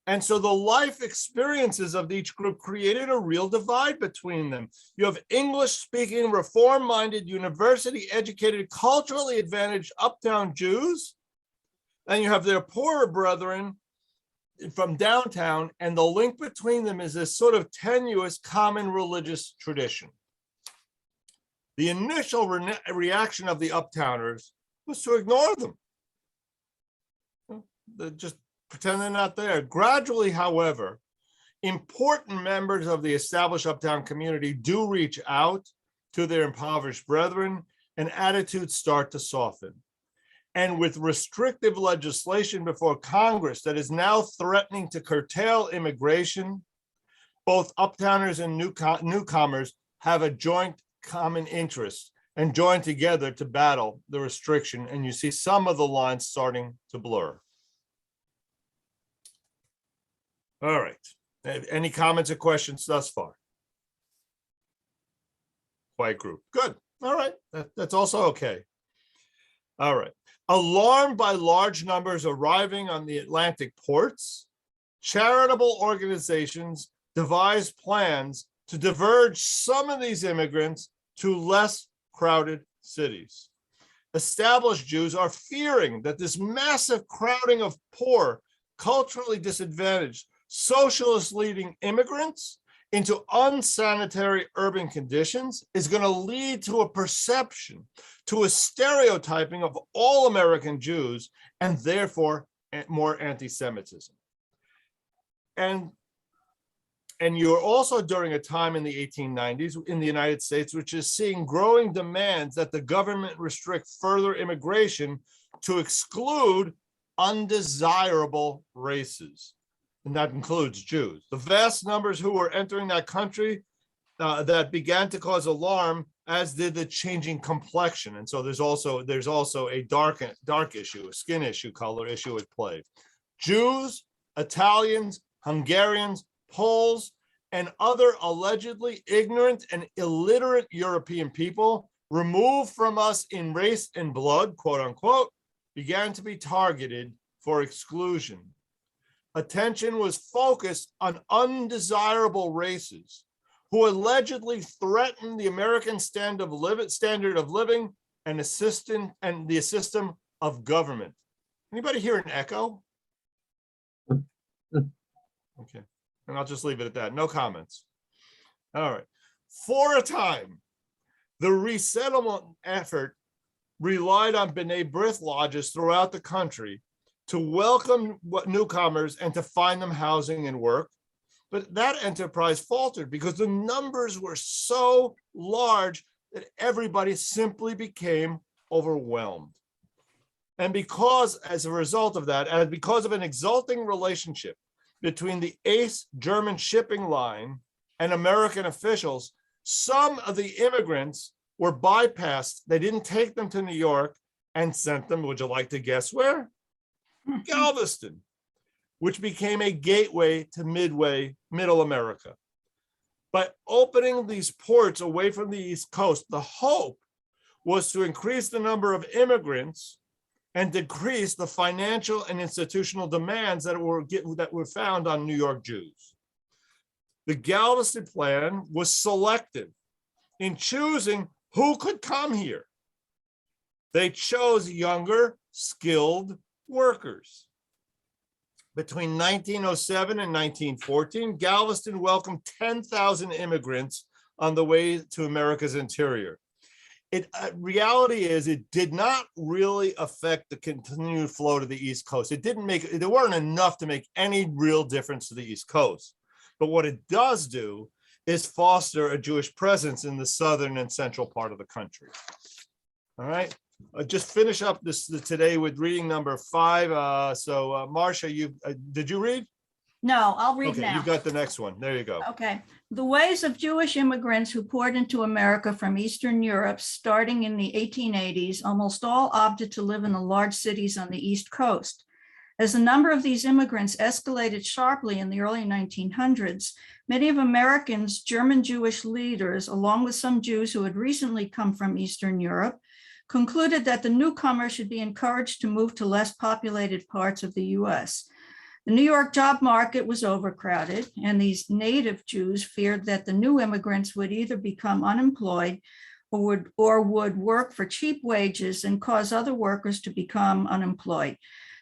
Speaker 1: And so the life experiences of each group created a real divide between them. You have English-speaking, reform-minded, university-educated, culturally advantaged uptown Jews, and you have their poorer brethren from downtown, and the link between them is this sort of tenuous common religious tradition. The initial reaction of the uptowners was to ignore them. Just pretend they're not there. Gradually, however, important members of the established uptown community do reach out to their impoverished brethren, and attitudes start to soften. And with restrictive legislation before Congress that is now threatening to curtail immigration, both uptowners and newcomers have a joint common interest and join together to battle the restriction. And you see some of the lines starting to blur. All right. Any comments or questions thus far? Quiet group. Good. All right. That's also okay. All right. Alarmed by large numbers arriving on the Atlantic ports, charitable organizations devised plans to diverge some of these immigrants to less crowded cities. Established Jews are fearing that this massive crowding of poor, culturally disadvantaged, socialist-leading immigrants into unsanitary urban conditions is going to lead to a perception, to a stereotyping of all American Jews, and therefore more anti-Semitism. And you're also during a time in the 1890s in the United States, which is seeing growing demands that the government restrict further immigration to exclude undesirable races. And that includes Jews. The vast numbers who were entering that country that began to cause alarm, as did the changing complexion. And so there's also a dark issue, a skin issue, color issue at play. Jews, Italians, Hungarians, Poles, and other allegedly ignorant and illiterate European people removed from us in race and blood, quote unquote, began to be targeted for exclusion. Attention was focused on undesirable races who allegedly threatened the American standard of living and the system of government. Anybody hear an echo? Okay, and I'll just leave it at that. No comments. All right. For a time, the resettlement effort relied on B'nai B'rith lodges throughout the country to welcome newcomers and to find them housing and work. But that enterprise faltered because the numbers were so large that everybody simply became overwhelmed. And because, as a result of that, and because of an exulting relationship between the Ace German shipping line and American officials, some of the immigrants were bypassed. They didn't take them to New York and sent them, would you like to guess where? Galveston, which became a gateway to middle America. By opening these ports away from the East Coast, the hope was to increase the number of immigrants and decrease the financial and institutional demands that were found on New York Jews. The Galveston Plan was selective in choosing who could come here. They chose younger, skilled workers. Between 1907 and 1914, Galveston welcomed 10,000 immigrants on the way to America's interior. Reality is, it did not really affect the continued flow to the East Coast. There weren't enough to make any real difference to the East Coast. But what it does do is foster a Jewish presence in the southern and central part of the country. All right. Just finish up this today with reading number 5. Marcia, did you read?
Speaker 6: No, I'll read
Speaker 1: Okay,
Speaker 6: now.
Speaker 1: you've got the next one. There you go.
Speaker 6: Okay. The ways of Jewish immigrants who poured into America from Eastern Europe starting in the 1880s almost all opted to live in the large cities on the East Coast. As the number of these immigrants escalated sharply in the early 1900s, many of Americans' German Jewish leaders, along with some Jews who had recently come from Eastern Europe, concluded that the newcomer should be encouraged to move to less populated parts of the US. The New York job market was overcrowded, and these native Jews feared that the new immigrants would either become unemployed or would work for cheap wages and cause other workers to become unemployed.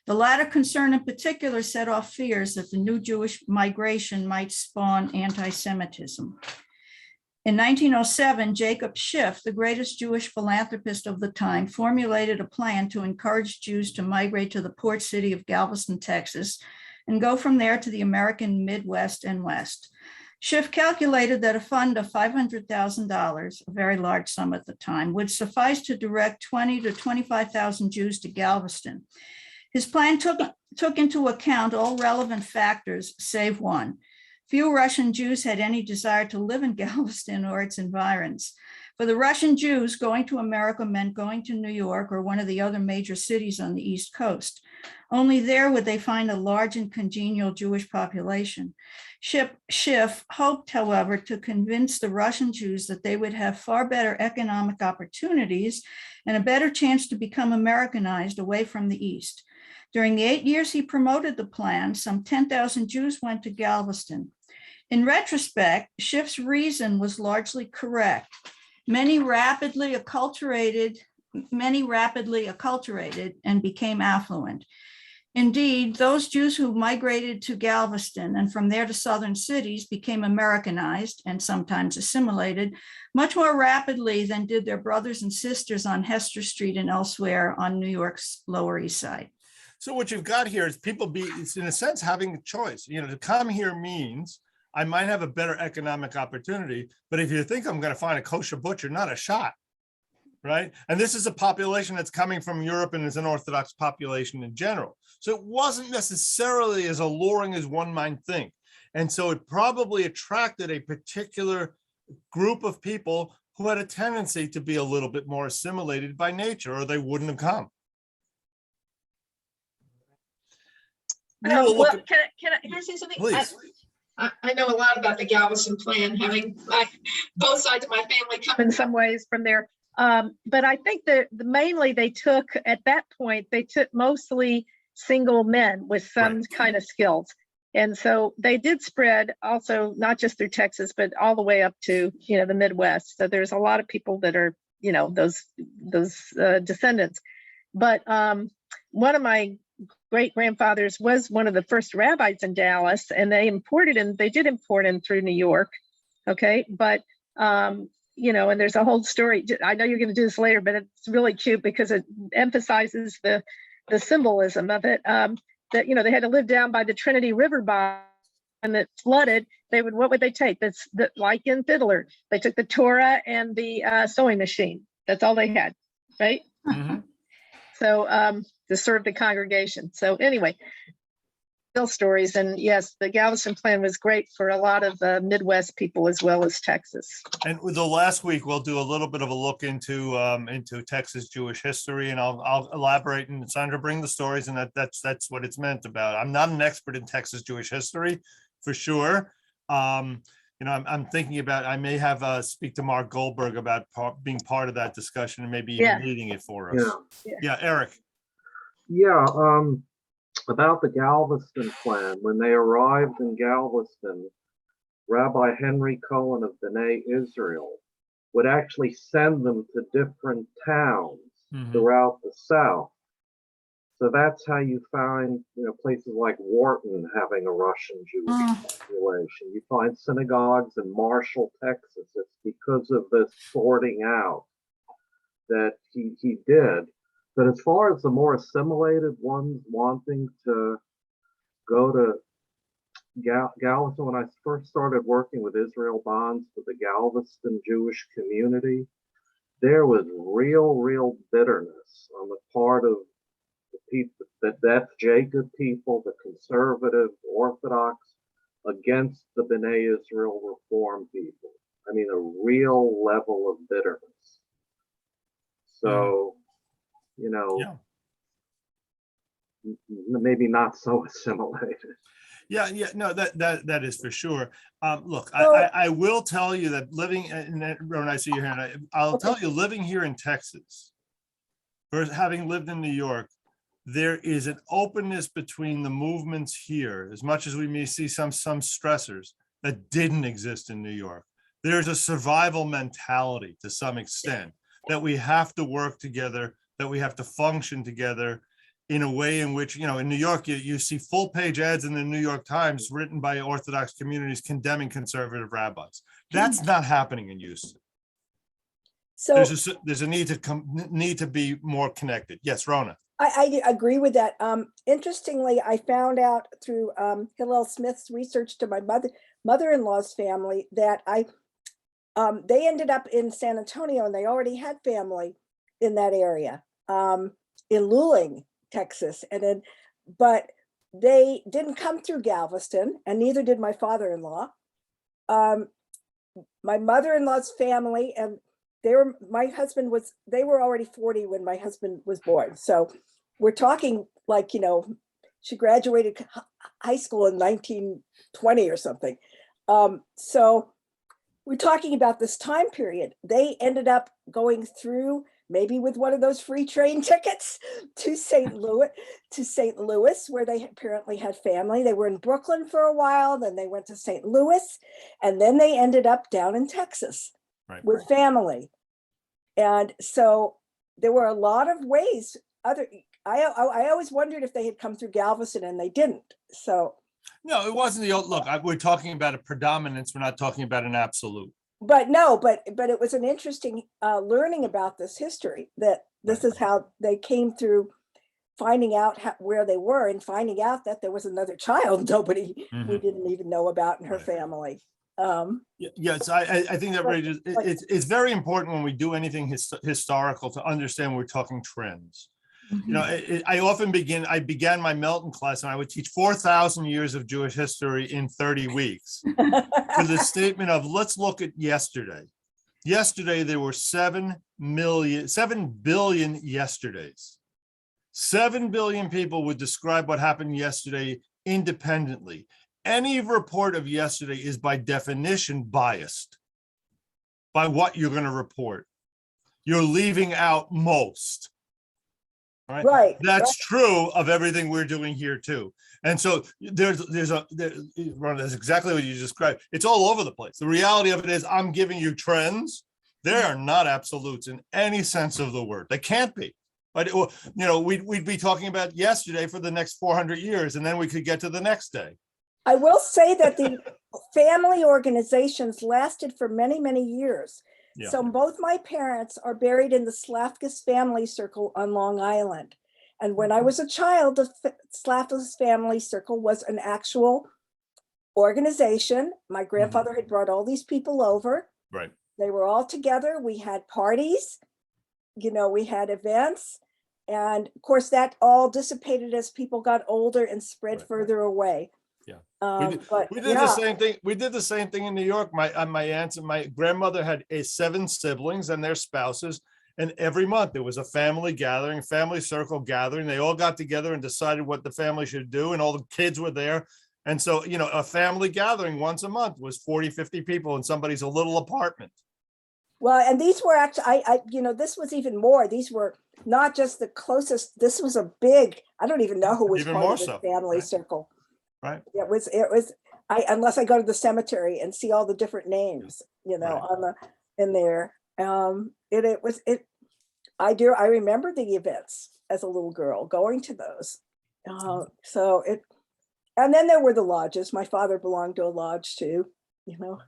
Speaker 6: The latter concern in particular set off fears that the new Jewish migration might spawn anti-Semitism. In 1907, Jacob Schiff, the greatest Jewish philanthropist of the time, formulated a plan to encourage Jews to migrate to the port city of Galveston, Texas, and go from there to the American Midwest and West. Schiff calculated that a fund of $500,000, a very large sum at the time, would suffice to direct 20 to 25,000 Jews to Galveston. His plan took into account all relevant factors, save one. Few Russian Jews had any desire to live in Galveston or its environs. For the Russian Jews, going to America meant going to New York or one of the other major cities on the East Coast. Only there would they find a large and congenial Jewish population. Schiff hoped, however, to convince the Russian Jews that they would have far better economic opportunities and a better chance to become Americanized away from the East. During the 8 years he promoted the plan, some 10,000 Jews went to Galveston. In retrospect, Schiff's reason was largely correct. Many rapidly acculturated and became affluent. Indeed, those Jews who migrated to Galveston and from there to southern cities became Americanized and sometimes assimilated much more rapidly than did their brothers and sisters on Hester Street and elsewhere on New York's Lower East Side.
Speaker 1: So what you've got here is people it's in a sense having a choice. You know, to come here means I might have a better economic opportunity, but if you think I'm going to find a kosher butcher, not a shot, right? And this is a population that's coming from Europe and is an Orthodox population in general. So it wasn't necessarily as alluring as one might think. And so it probably attracted a particular group of people who had a tendency to be a little bit more assimilated by nature, or they wouldn't have come. We will look at-
Speaker 7: Can I say something?
Speaker 1: Please.
Speaker 7: I know a lot about the Galveston Plan, having both sides of my family come in some ways from there. But I think that mainly they took, at that point, they took mostly single men with some kind of skills. And so they did spread also, not just through Texas, but all the way up to, you know, the Midwest. So there's a lot of people that are, you know, those descendants. But one of my great grandfathers was one of the first rabbis in Dallas, and they did import in through New York. Okay. But, you know, and there's a whole story. I know you're going to do this later, but it's really cute because it emphasizes the symbolism of it. That, you know, they had to live down by the Trinity River bottom and it flooded. What would they take? That's like in Fiddler. They took the Torah and the sewing machine. That's all they had. Right.
Speaker 1: Mhm.
Speaker 7: So to serve the congregation. So anyway, still stories. And yes, the Galveston Plan was great for a lot of Midwest people as well as Texas.
Speaker 1: And with the last week, we'll do a little bit of a look into Texas Jewish history, and I'll elaborate, and Sandra bring the stories, and that's what it's meant about. I'm not an expert in Texas Jewish history, for sure. You know, I'm thinking about, I may have speak to Mark Goldberg about being part of that discussion and maybe even leading it for us. Yeah, Eric.
Speaker 2: Yeah, about the Galveston Plan, when they arrived in Galveston, Rabbi Henry Cohen of B'nai Israel would actually send them to different towns throughout the South. So that's how you find, you know, places like Wharton having a Russian Jewish population. You find synagogues in Marshall, Texas. It's because of this sorting out that he did. But as far as the more assimilated ones wanting to go to Galveston, when I first started working with Israel Bonds for the Galveston Jewish community, there was real bitterness on the part of the people, that's Jacob people, the conservative Orthodox, against the B'nai Israel Reform people. I mean, a real level of bitterness. So, you know, maybe not so assimilated.
Speaker 1: Yeah, no, that is for sure. Look, I will tell you that living in, Ron, I see your hand. I'll tell you, living here in Texas, versus having lived in New York, there is an openness between the movements here, as much as we may see some stressors that didn't exist in New York. There's a survival mentality to some extent that we have to work together, that we have to function together in a way in which, you know, in New York, you see full page ads in the New York Times written by Orthodox communities condemning conservative rabbis. That's not happening in Houston. So there's a need to be more connected. Yes, Rona.
Speaker 8: I agree with that. Interestingly, I found out through Hillel Smith's research to my mother-in-law's family that they ended up in San Antonio, and they already had family in that area, in Luling, Texas, but they didn't come through Galveston, and neither did my father-in-law. My mother-in-law's family, and they were already 40 when my husband was born. So we're talking like, you know, she graduated high school in 1920 or something. So we're talking about this time period. They ended up going through, maybe with one of those free train tickets, to St. Louis, where they apparently had family. They were in Brooklyn for a while, then they went to St. Louis, and then they ended up down in Texas with family. And so there were a lot of ways, I always wondered if they had come through Galveston, and they didn't. So,
Speaker 1: No, it wasn't the old, look, we're talking about a predominance. We're not talking about an absolute.
Speaker 8: but no, but it was an interesting learning about this history, that this is how they came through, finding out where they were, and finding out that there was another child we
Speaker 1: Mhm.
Speaker 8: didn't even know about in her
Speaker 1: Right.
Speaker 8: family.
Speaker 1: Yes, I think that
Speaker 8: But-
Speaker 1: it's very important when we do anything historical to understand we're talking trends. You know, I began my Melton class and I would teach 4,000 years of Jewish history in 30 weeks with the statement of, let's look at yesterday. Yesterday, there were 7 billion yesterdays. 7 billion people would describe what happened yesterday independently. Any report of yesterday is by definition biased by what you're going to report. You're leaving out most. Right?
Speaker 8: Right.
Speaker 1: That's true of everything we're doing here too. And so Ron, that's exactly what you described. It's all over the place. The reality of it is I'm giving you trends. They are not absolutes in any sense of the word. They can't be. But we'd be talking about yesterday for the next 400 years, and then we could get to the next day.
Speaker 8: I will say that the family organizations lasted for many, many years.
Speaker 1: Yeah.
Speaker 8: So both my parents are buried in the Slafkus family circle on Long Island. And when I was a child, the Slafkus family circle was an actual organization. My grandfather had brought all these people over.
Speaker 1: Right.
Speaker 8: They were all together. We had parties, we had events. And of course, that all dissipated as people got older and spread
Speaker 1: Right.
Speaker 8: further away.
Speaker 1: Yeah.
Speaker 8: But
Speaker 1: We did the same thing. We did the same thing in New York. My aunts and my grandmother had 7 siblings and their spouses. And every month there was a family gathering, family circle gathering. They all got together and decided what the family should do. And all the kids were there. And so, a family gathering once a month was 40, 50 people in somebody's a little apartment.
Speaker 8: Well, and these were actually, this was even more. These were not just the closest. This was a big, I don't even know who was
Speaker 1: Even
Speaker 8: part
Speaker 1: more
Speaker 8: of the
Speaker 1: so,
Speaker 8: family
Speaker 1: right.
Speaker 8: circle.
Speaker 1: Right.
Speaker 8: It was, unless I go to the cemetery and see all the different names,
Speaker 1: Right.
Speaker 8: in there. I remember the events as a little girl, going to those. And then there were the lodges. My father belonged to a lodge too,
Speaker 1: All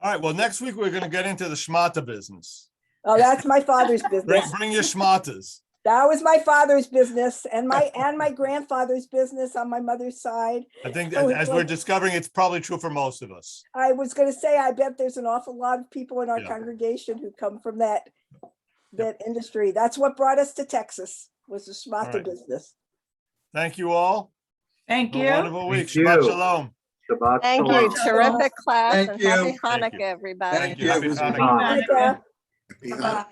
Speaker 1: right. Well, next week we're going to get into the schmata business.
Speaker 8: Oh, that's my father's business.
Speaker 1: Bring your schmatas.
Speaker 8: That was my father's business, and my grandfather's business on my mother's side.
Speaker 1: I think
Speaker 8: So
Speaker 1: as we're discovering, it's probably true for most of us.
Speaker 8: I was going to say, I bet there's an awful lot of people in our
Speaker 1: Yeah.
Speaker 8: congregation who come from that industry. That's what brought us to Texas, was the
Speaker 1: All
Speaker 8: schmata
Speaker 1: right.
Speaker 8: business.
Speaker 1: Thank you all.
Speaker 6: Thank
Speaker 1: Have a
Speaker 6: you.
Speaker 1: wonderful week.
Speaker 2: Thank
Speaker 1: Shabbat
Speaker 2: you.
Speaker 1: shalom.
Speaker 2: Shabbat
Speaker 3: Thank
Speaker 2: shalom.
Speaker 3: you. Terrific class,
Speaker 9: Thank
Speaker 3: and
Speaker 9: you.
Speaker 3: happy
Speaker 1: Thank you.
Speaker 3: Hanukkah, everybody.
Speaker 1: Thank you. Happy
Speaker 9: you.
Speaker 1: Hanukkah.
Speaker 8: Hanukkah.
Speaker 4: Happy Hanukkah.
Speaker 5: Bye.